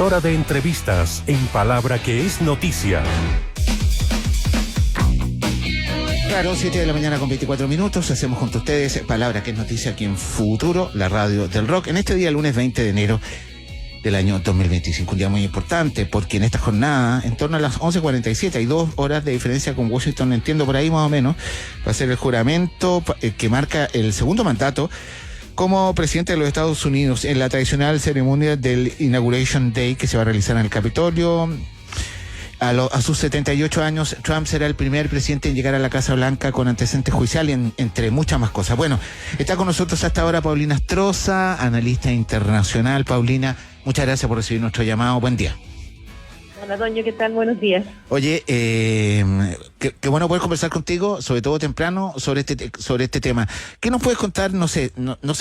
Hora de entrevistas en Palabra que es noticia. Claro, 7 de la mañana con 24 minutos. Hacemos junto a ustedes Palabra que es noticia aquí en Futuro, la radio del rock. En este día, lunes 20 de enero del año 2025. Un día muy importante porque en esta jornada, en torno a las 11:47, hay 2 horas de diferencia con Washington, entiendo por ahí más o menos, va a ser el juramento que marca el segundo mandato como presidente de los Estados Unidos en la tradicional ceremonia del Inauguration Day que se va a realizar en el Capitolio. A sus 78 años, Trump será el primer presidente en llegar a la Casa Blanca con antecedentes judiciales, entre muchas más cosas. Bueno, está con nosotros hasta ahora Paulina Astroza, analista internacional. Paulina, muchas gracias por recibir nuestro llamado. Buen día. Hola, Toño, ¿qué tal? Buenos días. Oye, qué bueno poder conversar contigo, sobre todo temprano, sobre este tema. ¿Qué nos puedes contar? No sé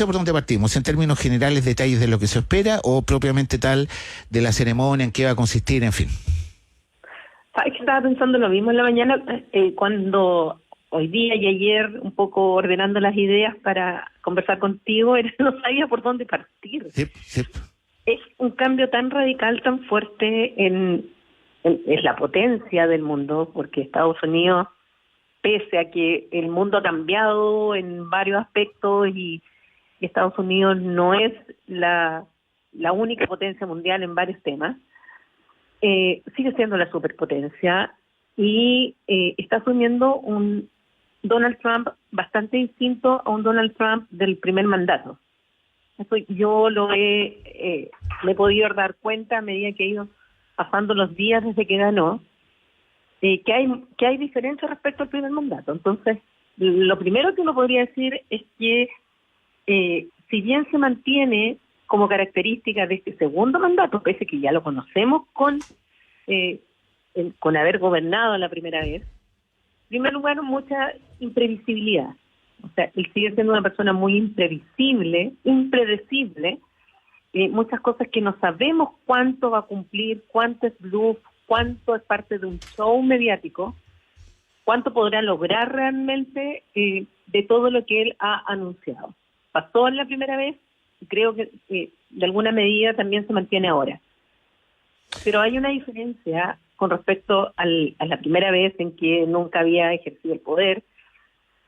por dónde partimos, en términos generales, detalles de lo que se espera o propiamente tal de la ceremonia, en qué va a consistir, en fin. Sabes que estaba pensando lo mismo en la mañana, cuando hoy día y ayer, un poco ordenando las ideas para conversar contigo, no sabía por dónde partir. Sí. Es un cambio tan radical, tan fuerte es la potencia del mundo, porque Estados Unidos, pese a que el mundo ha cambiado en varios aspectos y Estados Unidos no es la única potencia mundial en varios temas, sigue siendo la superpotencia y está asumiendo un Donald Trump bastante distinto a un Donald Trump del primer mandato. Eso yo me he podido dar cuenta a medida que he ido pasando los días desde que ganó, que hay diferencia respecto al primer mandato. Entonces, lo primero que uno podría decir es que si bien se mantiene como característica de este segundo mandato, pese que ya lo conocemos con haber gobernado la primera vez, en primer lugar, mucha imprevisibilidad. O sea, él sigue siendo una persona muy imprevisible, impredecible, muchas cosas que no sabemos cuánto va a cumplir, cuánto es bluff, cuánto es parte de un show mediático, cuánto podrá lograr realmente de todo lo que él ha anunciado. Pasó en la primera vez y creo que de alguna medida también se mantiene ahora. Pero hay una diferencia con respecto a la primera vez en que nunca había ejercido el poder.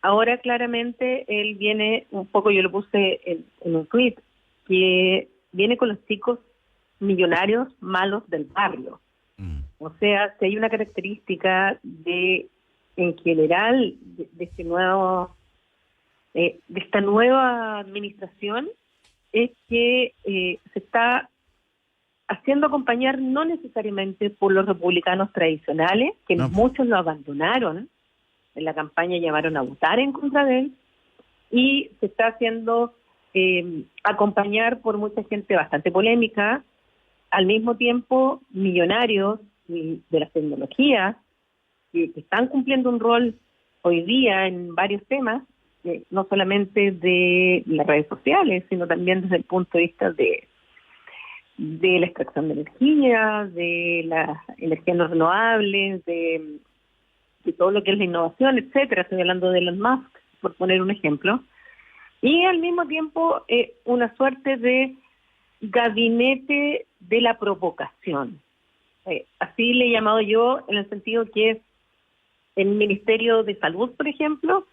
Ahora claramente él viene, un poco yo lo puse en un tweet, que viene con los chicos millonarios malos del barrio. O sea, si hay una característica en general de esta nueva administración, es que se está haciendo acompañar no necesariamente por los republicanos tradicionales, que muchos lo abandonaron, en la campaña llamaron a votar en contra de él, y se está haciendo acompañar por mucha gente bastante polémica, al mismo tiempo millonarios de las tecnologías, que están cumpliendo un rol hoy día en varios temas, no solamente de las redes sociales, sino también desde el punto de vista de la extracción de energía, de las energías no renovables, de todo lo que es la innovación, etcétera. Estoy hablando de Elon Musk, por poner un ejemplo. Y al mismo tiempo una suerte de gabinete de la provocación. Así le he llamado yo, en el sentido que es el Ministerio de Salud, por ejemplo,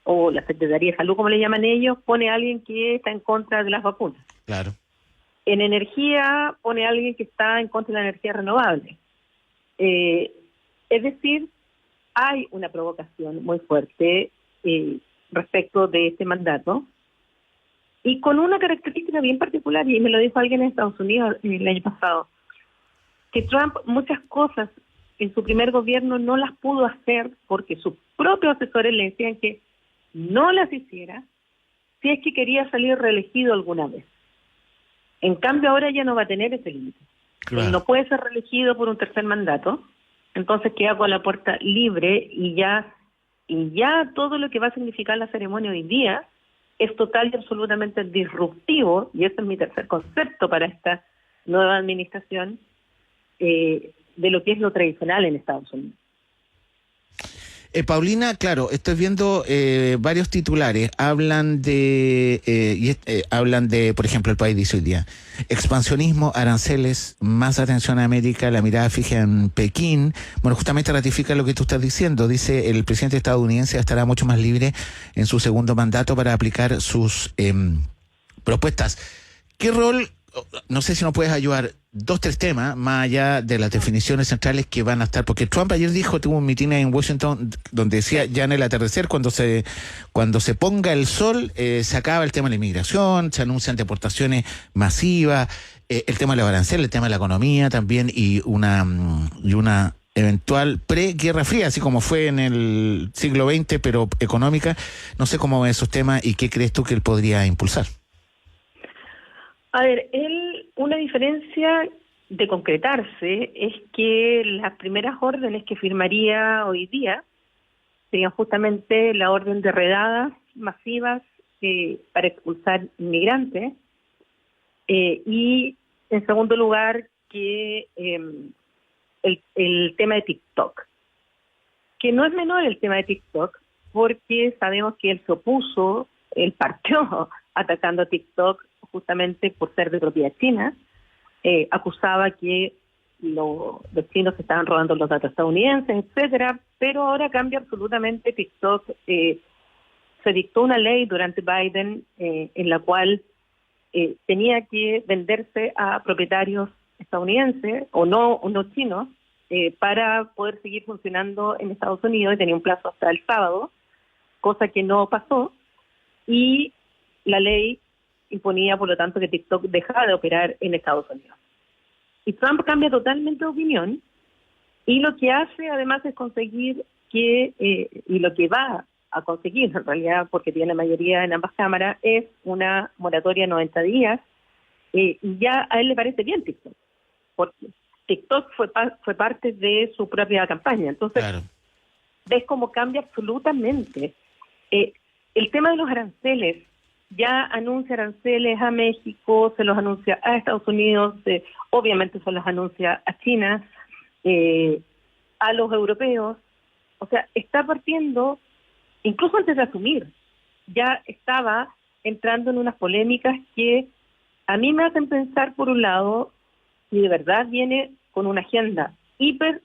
o la Secretaría de Salud, como le llaman ellos, pone a alguien que está en contra de las vacunas. Claro. En energía pone a alguien que está en contra de la energía renovable. Es decir, hay una provocación muy fuerte respecto de este mandato y con una característica bien particular, y me lo dijo alguien en Estados Unidos el año pasado, que Trump muchas cosas en su primer gobierno no las pudo hacer porque sus propios asesores le decían que no las hiciera si es que quería salir reelegido alguna vez. En cambio ahora ya no va a tener ese límite. Claro. Él no puede ser reelegido por un tercer mandato, entonces queda con la puerta libre y ya todo lo que va a significar la ceremonia hoy día es total y absolutamente disruptivo, y ese es mi tercer concepto para esta nueva administración, de lo que es lo tradicional en Estados Unidos. Paulina, claro, estoy viendo varios titulares. Hablan de, por ejemplo, El País dice hoy día, expansionismo, aranceles, más atención a América, la mirada fija en Pekín. Bueno, justamente ratifica lo que tú estás diciendo. Dice, el presidente estadounidense estará mucho más libre en su segundo mandato para aplicar sus propuestas. ¿Qué rol, no sé si nos puedes ayudar, 2, 3 temas, más allá de las definiciones centrales que van a estar, porque Trump ayer tuvo un mitin en Washington donde decía, ya en el atardecer, cuando se ponga el sol, se acaba el tema de la inmigración, se anuncian deportaciones masivas, el tema de la arancel, el tema de la economía también, y una eventual pre-Guerra Fría, así como fue en el siglo XX, pero económica. No sé cómo ven esos temas y qué crees tú que él podría impulsar. A ver, una diferencia de concretarse es que las primeras órdenes que firmaría hoy día serían justamente la orden de redadas masivas para expulsar inmigrantes y, en segundo lugar, que el tema de TikTok, que no es menor el tema de TikTok, porque sabemos que él se opuso, él partió atacando a TikTok justamente por ser de propiedad china, acusaba que los chinos estaban robando los datos estadounidenses, etcétera, pero ahora cambia absolutamente TikTok. Se dictó una ley durante Biden en la cual tenía que venderse a propietarios estadounidenses o no chinos para poder seguir funcionando en Estados Unidos, y tenía un plazo hasta el sábado, cosa que no pasó, y la ley imponía, por lo tanto, que TikTok dejara de operar en Estados Unidos. Y Trump cambia totalmente de opinión, y lo que hace además es conseguir que, y lo que va a conseguir en realidad, porque tiene mayoría en ambas cámaras, es una moratoria de 90 días, y ya a él le parece bien TikTok, porque TikTok fue parte de su propia campaña. Entonces, claro, ves cómo cambia absolutamente. El tema de los aranceles, ya anuncia aranceles a México, se los anuncia a Estados Unidos, obviamente se los anuncia a China, a los europeos. O sea, está partiendo, incluso antes de asumir, ya estaba entrando en unas polémicas que a mí me hacen pensar, por un lado, si de verdad viene con una agenda hiper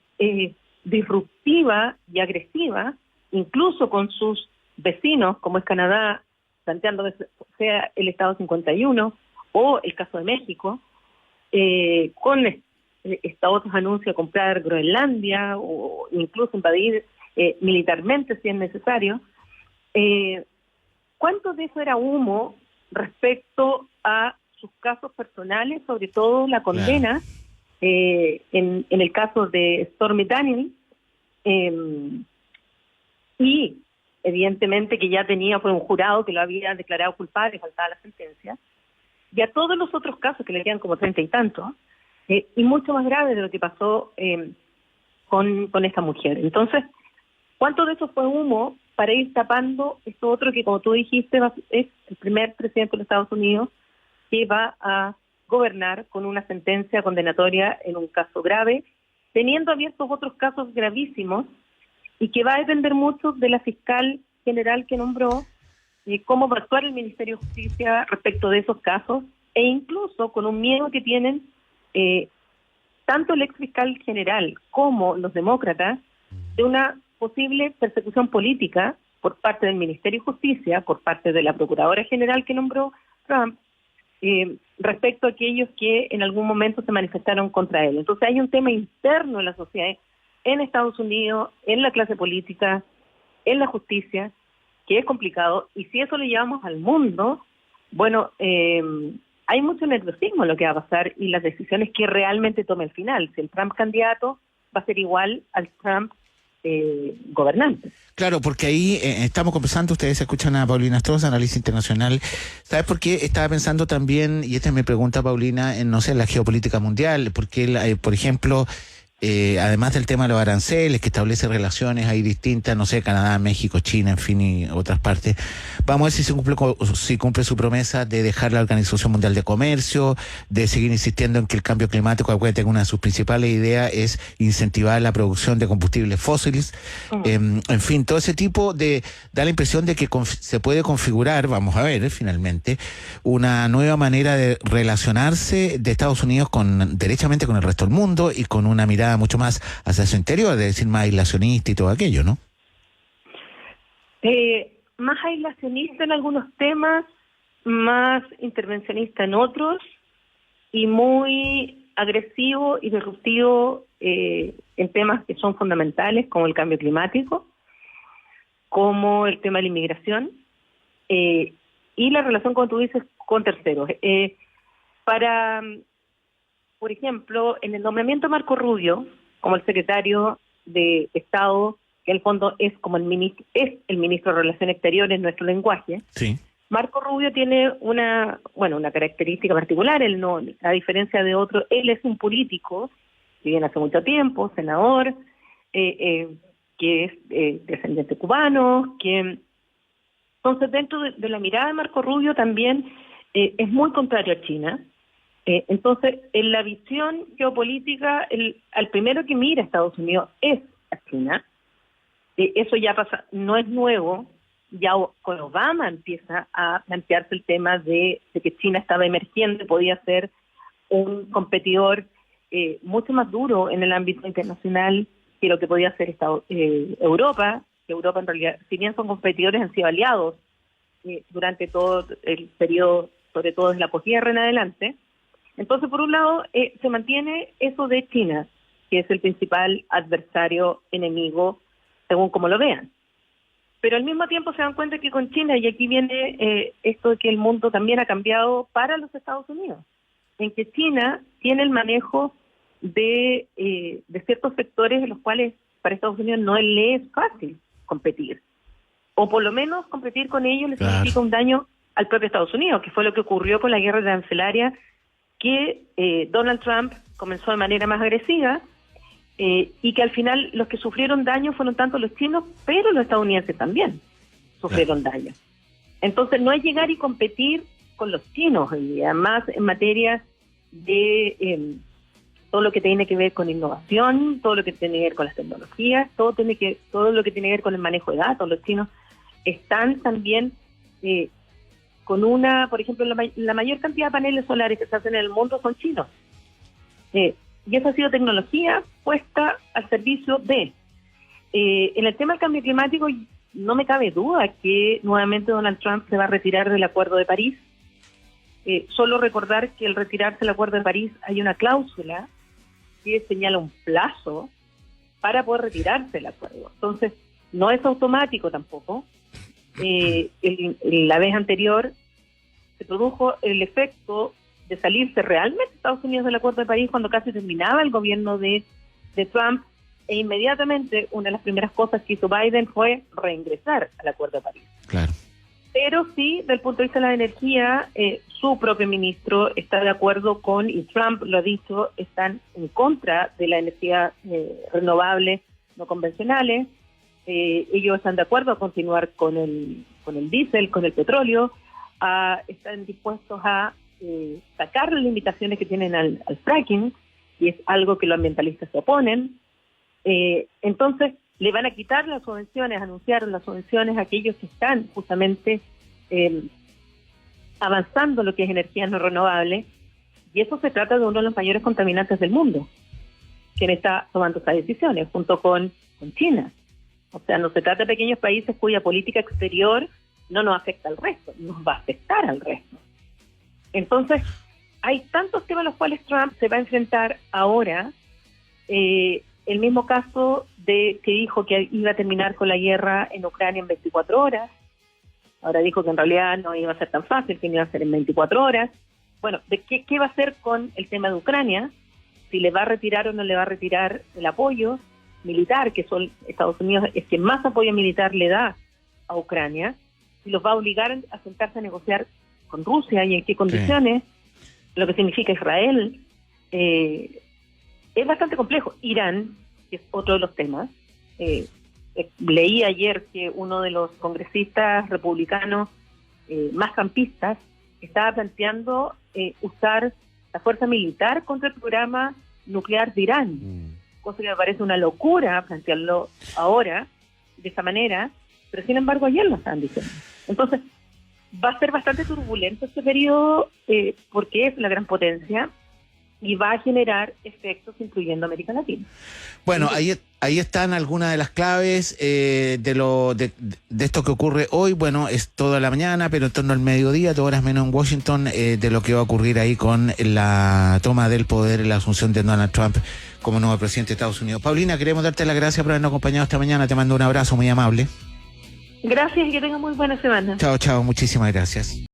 disruptiva y agresiva, incluso con sus vecinos, como es Canadá, planteando que sea el Estado 51, o el caso de México, con estos otros anuncios de comprar Groenlandia, o incluso invadir militarmente si es necesario. ¿Cuánto de eso era humo respecto a sus casos personales, sobre todo la condena, claro, en el caso de Stormy Daniels, y evidentemente que ya fue un jurado que lo había declarado culpable, faltaba la sentencia, y a todos los otros casos que le quedan como 30 y tantos, y mucho más grave de lo que pasó con esta mujer. Entonces, ¿cuánto de eso fue humo para ir tapando esto otro que, como tú dijiste, es el primer presidente de los Estados Unidos que va a gobernar con una sentencia condenatoria en un caso grave, teniendo abiertos otros casos gravísimos, y que va a depender mucho de la fiscal general que nombró, cómo va a actuar el Ministerio de Justicia respecto de esos casos, e incluso con un miedo que tienen tanto el ex fiscal general como los demócratas de una posible persecución política por parte del Ministerio de Justicia, por parte de la Procuradora General que nombró Trump, respecto a aquellos que en algún momento se manifestaron contra él. Entonces hay un tema interno en la sociedad, en Estados Unidos, en la clase política, en la justicia, que es complicado, y si eso lo llevamos al mundo, bueno, hay mucho nerviosismo en lo que va a pasar y las decisiones que realmente tome el final. Si el Trump candidato va a ser igual al Trump gobernante. Claro, porque ahí estamos conversando, ustedes escuchan a Paulina Astroza, analista internacional. ¿Sabes por qué? Estaba pensando también, y esta es mi pregunta, Paulina, en, no sé, la geopolítica mundial, porque, por ejemplo, además del tema de los aranceles, que establece relaciones ahí distintas, no sé, Canadá, México, China, en fin, y otras partes. Vamos a ver si cumple su promesa de dejar la Organización Mundial de Comercio, de seguir insistiendo en que el cambio climático, acuérdate que una de sus principales ideas es incentivar la producción de combustibles fósiles. En fin, todo ese tipo da la impresión de que se puede configurar, vamos a ver, finalmente, una nueva manera de relacionarse de Estados Unidos derechamente con el resto del mundo y con una mirada mucho más hacia su interior, de decir, más aislacionista y todo aquello, ¿no? Más aislacionista en algunos temas, más intervencionista en otros, y muy agresivo y disruptivo en temas que son fundamentales, como el cambio climático, como el tema de la inmigración, y la relación, como tú dices, con terceros. Por ejemplo, en el nombramiento de Marco Rubio como el secretario de Estado, que en el fondo es como el ministro de Relaciones Exteriores en nuestro lenguaje. Sí. Marco Rubio tiene una característica particular. Él no, a diferencia de otros, él es un político que viene hace mucho tiempo, senador, que es descendiente cubano, que entonces dentro de la mirada de Marco Rubio también es muy contrario a China. Entonces, en la visión geopolítica, al primero que mira a Estados Unidos es a China. Eso ya pasa, no es nuevo. Ya con Obama empieza a plantearse el tema de que China estaba emergiendo y podía ser un competidor mucho más duro en el ámbito internacional que lo que podía ser Europa. Europa en realidad, si bien son competidores, han sido aliados durante todo el periodo, sobre todo desde la posguerra en adelante. Entonces, por un lado, se mantiene eso de China, que es el principal adversario enemigo, según como lo vean. Pero al mismo tiempo se dan cuenta que con China, y aquí viene esto de que el mundo también ha cambiado para los Estados Unidos, en que China tiene el manejo de ciertos sectores en los cuales para Estados Unidos no le es fácil competir. O por lo menos competir con ellos le significa un daño al propio Estados Unidos, que fue lo que ocurrió con la guerra arancelaria, que Donald Trump comenzó de manera más agresiva, y que al final los que sufrieron daño fueron tanto los chinos, pero los estadounidenses también sufrieron daño. Entonces no es llegar y competir con los chinos, y además en materia de todo lo que tiene que ver con innovación, todo lo que tiene que ver con las tecnologías, todo lo que tiene que ver con el manejo de datos. Los chinos están también con por ejemplo, la mayor cantidad de paneles solares que se hacen en el mundo son chinos. Y esa ha sido tecnología puesta al servicio de. En el tema del cambio climático, no me cabe duda que nuevamente Donald Trump se va a retirar del Acuerdo de París. Solo recordar que al retirarse del Acuerdo de París hay una cláusula que señala un plazo para poder retirarse del acuerdo. Entonces, no es automático tampoco. La vez anterior se produjo el efecto de salirse realmente Estados Unidos del Acuerdo de París cuando casi terminaba el gobierno de Trump, e inmediatamente una de las primeras cosas que hizo Biden fue reingresar al Acuerdo de París. Claro. Pero sí, desde el punto de vista de la energía, su propio ministro está de acuerdo y Trump lo ha dicho, están en contra de la energía renovable no convencionales. Ellos están de acuerdo a continuar con el diésel, con el petróleo, están dispuestos a sacar las limitaciones que tienen al fracking, y es algo que los ambientalistas se oponen. Entonces, le van a quitar las subvenciones, anunciaron las subvenciones a aquellos que están justamente avanzando lo que es energía no renovable, y eso se trata de uno de los mayores contaminantes del mundo, quien está tomando esas decisiones, junto con China. O sea, no se trata de pequeños países cuya política exterior no nos afecta al resto, nos va a afectar al resto. Entonces, hay tantos temas a los cuales Trump se va a enfrentar ahora. El mismo caso de que dijo que iba a terminar con la guerra en Ucrania en 24 horas. Ahora dijo que en realidad no iba a ser tan fácil, que no iba a ser en 24 horas. Bueno, ¿de qué va a hacer con el tema de Ucrania? Si le va a retirar o no le va a retirar el apoyo militar, que son Estados Unidos es quien más apoyo militar le da a Ucrania, si los va a obligar a sentarse a negociar con Rusia y en qué condiciones, lo que significa Israel. es bastante complejo. Irán, que es otro de los temas, leí ayer que uno de los congresistas republicanos más campistas estaba planteando usar la fuerza militar contra el programa nuclear de Irán, cosa que me parece una locura plantearlo ahora de esa manera, pero sin embargo ayer lo estaban diciendo. Entonces va a ser bastante turbulento este periodo porque es una gran potencia y va a generar efectos incluyendo América Latina. Bueno, ahí están algunas de las claves de esto que ocurre hoy. Bueno, es toda la mañana, pero en torno al mediodía, 2 horas menos en Washington, de lo que va a ocurrir ahí con la toma del poder, la asunción de Donald Trump como nuevo presidente de Estados Unidos. Paulina, queremos darte las gracias por habernos acompañado esta mañana. Te mando un abrazo muy amable. Gracias y que tengas muy buena semana. Chao, muchísimas gracias.